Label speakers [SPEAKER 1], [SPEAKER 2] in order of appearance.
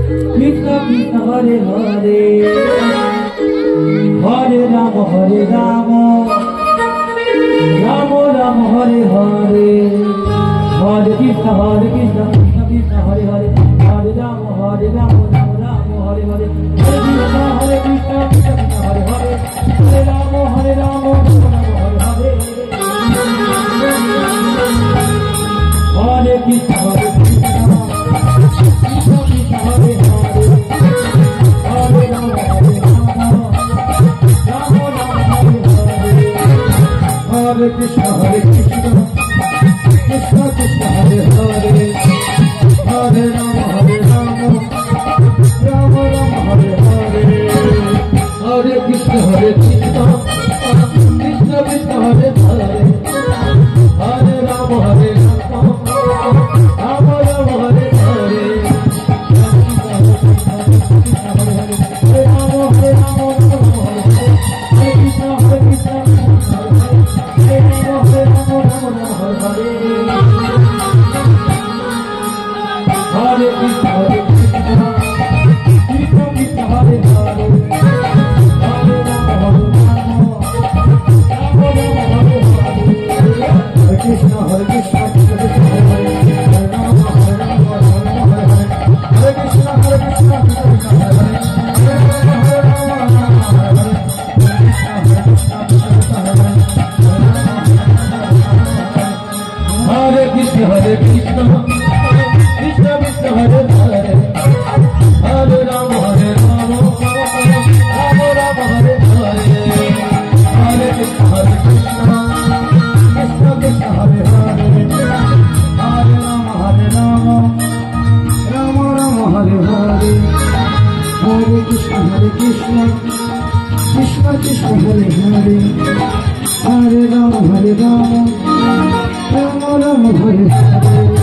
[SPEAKER 1] Krishna Krishna Hare Hare Hare Ram Ram Ram Hare Hare Hare Krishna Krishna Krishna Hare Hare Hare Ram Ram Ram Hare Hare Hare Krishna Krishna Hare Hare Hare Ram Hare Ram Hare Hare Krishna Hare Hare Krishna Krishna Krishna Hare Hare Hare Rama Rama Rama Hare Hare Hare Krishna Krishna Krishna Krishna Hare Hare Hare Rama Rama Rama Hare Hare Hare Krishna Krishna Krishna Hare Hare Hare Rama Hare Krishna Hare Krishna Krishna Krishna Hare Hare Hare Rama Hare Krishna Krishna Krishna Hare Hare Hare Krishna Hare Krishna Krishna Krishna Hare Hare Hare Rama Hare Rama Rama Rama Hare Hare Hare Krishna Krishna Krishna Hare Hare Hare Rama Hare Rama Rama Rama Hare Hare Hare Krishna Krishna Krishna Hare Hare Hare Rama Hare Rama Rama Rama Hare Hare